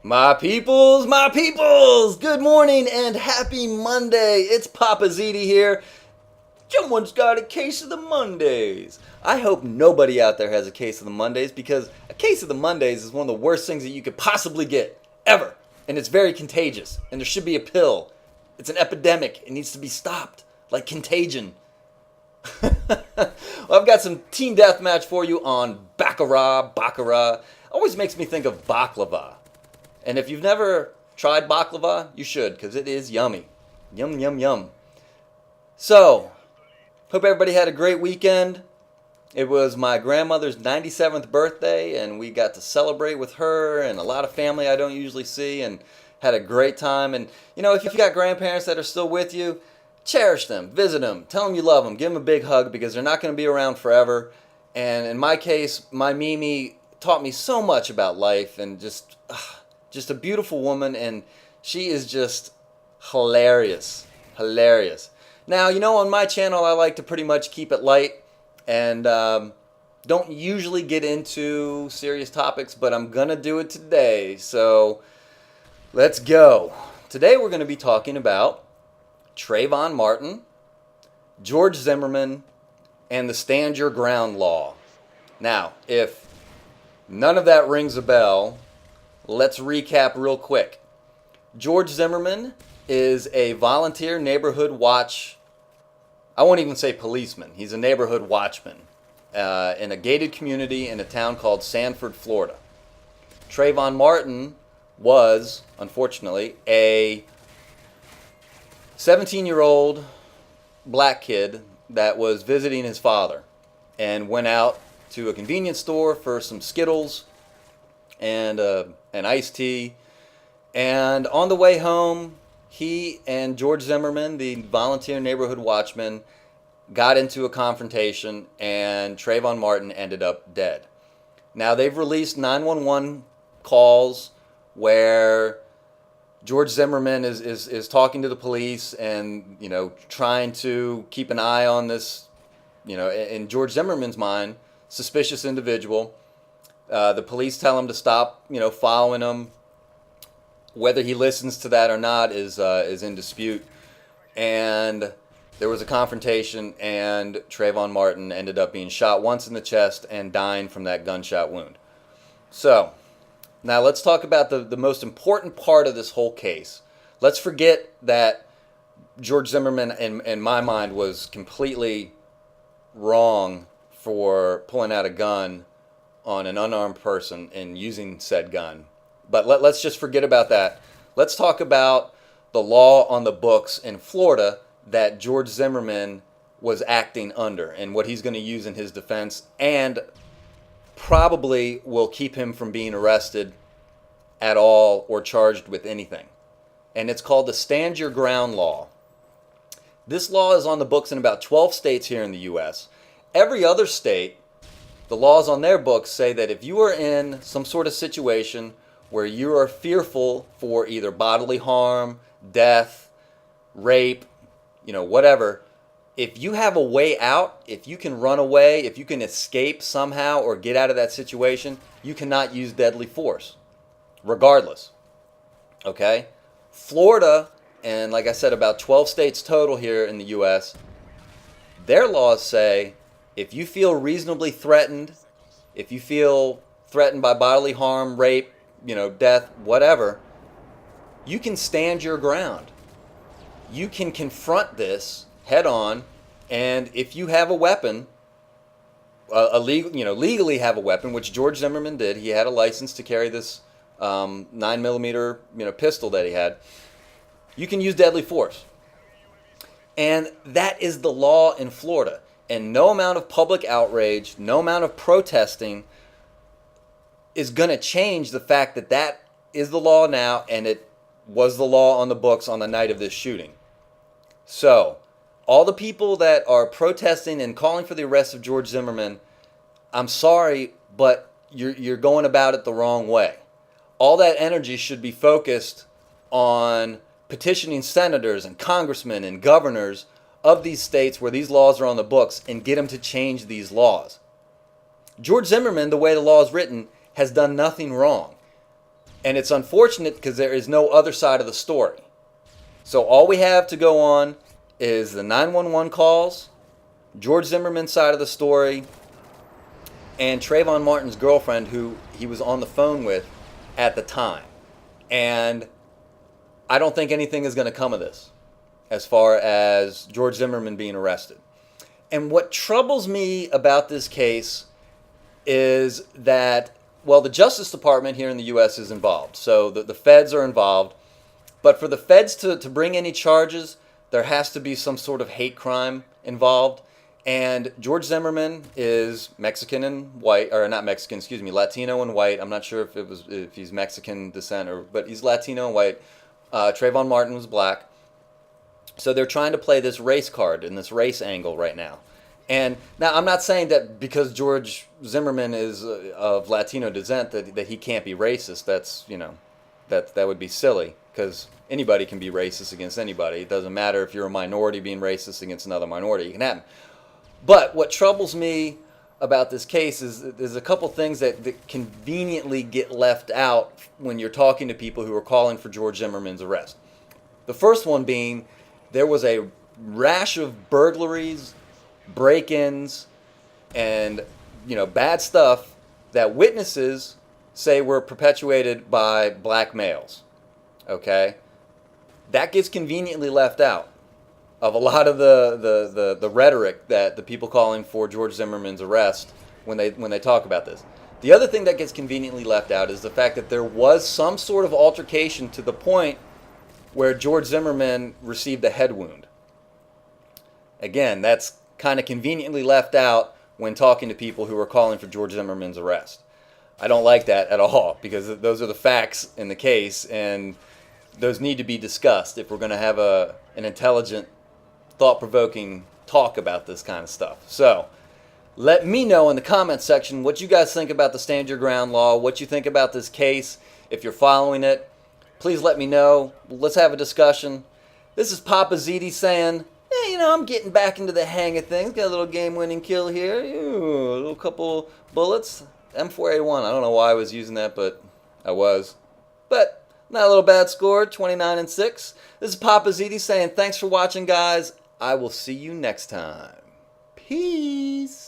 My peoples, good morning and happy Monday. It's Papa Ziti here. Someone's got a case of the Mondays. I hope nobody out there has a case of the Mondays because a case of the Mondays is one of the worst things that you could possibly get, ever. And it's very contagious, and there should be a pill. It's an epidemic. It needs to be stopped, like contagion. Well, I've got some team deathmatch for you on Baccarat. Always makes me think of baklava. And if you've never tried baklava, you should, because it is yummy. Yum, yum, yum. So, hope everybody had a great weekend. It was my grandmother's 97th birthday, and we got to celebrate with her and a lot of family I don't usually see, and had a great time. And, you know, if you've got grandparents that are still with you, cherish them, visit them, tell them you love them, give them a big hug, because they're not going to be around forever. And in my case, my Mimi taught me so much about life, and just a beautiful woman, and she is just hilarious. Now, you know, on my channel, I like to pretty much keep it light, and don't usually get into serious topics, but I'm gonna do it today, so let's go. Today we're gonna be talking about Trayvon Martin, George Zimmerman, and the Stand Your Ground law. Now, if none of that rings a bell, let's recap real quick. George Zimmerman is a volunteer neighborhood watch. I won't even say policeman. He's a neighborhood watchman in a gated community in a town called Sanford, Florida. Trayvon Martin was, unfortunately, a 17-year-old black kid that was visiting his father and went out to a convenience store for some Skittles and an iced tea. And on the way home, he and George Zimmerman, the volunteer neighborhood watchman, got into a confrontation, and Trayvon Martin ended up dead. Now, they've released 911 calls where George Zimmerman is talking to the police and, you know, trying to keep an eye on this, you know, in George Zimmerman's mind, suspicious individual. The police tell him to stop, you know, following him. Whether he listens to that or not is in dispute. And there was a confrontation, and Trayvon Martin ended up being shot once in the chest and dying from that gunshot wound. So, now let's talk about the most important part of this whole case. Let's forget that George Zimmerman, in my mind, was completely wrong for pulling out a gun on an unarmed person and using said gun. But let's just forget about that. Let's talk about the law on the books in Florida that George Zimmerman was acting under and what he's going to use in his defense, and probably will keep him from being arrested at all or charged with anything. And it's called the Stand Your Ground law. This law is on the books in about 12 states here in the U.S. Every other state, the laws on their books say that if you are in some sort of situation where you are fearful for either bodily harm, death, rape, you know, whatever, if you have a way out, if you can run away, if you can escape somehow or get out of that situation, you cannot use deadly force, regardless. Okay? Florida, and like I said, about 12 states total here in the U.S., their laws say if you feel reasonably threatened, if you feel threatened by bodily harm, rape, you know, death, whatever, you can stand your ground. You can confront this head on, and if you have a weapon, legally have a weapon, which George Zimmerman did. He had a license to carry this 9mm, pistol that he had. You can use deadly force, and that is the law in Florida. And no amount of public outrage, no amount of protesting is going to change the fact that that is the law now, and it was the law on the books on the night of this shooting. So, all the people that are protesting and calling for the arrest of George Zimmerman, I'm sorry, but you're going about it the wrong way. All that energy should be focused on petitioning senators and congressmen and governors of these states where these laws are on the books and get them to change these laws. George Zimmerman, the way the law is written, has done nothing wrong. And it's unfortunate because there is no other side of the story. So all we have to go on is the 911 calls, George Zimmerman's side of the story, and Trayvon Martin's girlfriend, who he was on the phone with at the time. And I don't think anything is going to come of this as far as George Zimmerman being arrested. And what troubles me about this case is that, well, the Justice Department here in the U.S. is involved. So the feds are involved. But for the feds to bring any charges, there has to be some sort of hate crime involved. And George Zimmerman is Mexican and white, or not Mexican, excuse me, Latino and white. I'm not sure if he's Mexican descent, but he's Latino and white. Trayvon Martin was black. So they're trying to play this race card and this race angle right now. And now I'm not saying that because George Zimmerman is of Latino descent that he can't be racist. That's, that would be silly, because anybody can be racist against anybody. It doesn't matter if you're a minority being racist against another minority. It can happen. But what troubles me about this case is there's a couple things that conveniently get left out when you're talking to people who are calling for George Zimmerman's arrest. The first one being there was a rash of burglaries, break-ins, and bad stuff that witnesses say were perpetuated by black males. Okay? That gets conveniently left out of a lot of the rhetoric that the people calling for George Zimmerman's arrest when they talk about this. The other thing that gets conveniently left out is the fact that there was some sort of altercation to the point where George Zimmerman received a head wound. Again, that's kind of conveniently left out when talking to people who are calling for George Zimmerman's arrest. I don't like that at all, because those are the facts in the case, and those need to be discussed if we're going to have an intelligent, thought-provoking talk about this kind of stuff. So let me know in the comments section what you guys think about the Stand Your Ground law, what you think about this case. If you're following it, please let me know. Let's have a discussion. This is Papa ZD saying, I'm getting back into the hang of things. Got a little game-winning kill here. Ooh, a little couple bullets. M4A1. I don't know why I was using that, but I was. But not a little bad score, 29-6. This is Papa ZD saying thanks for watching, guys. I will see you next time. Peace.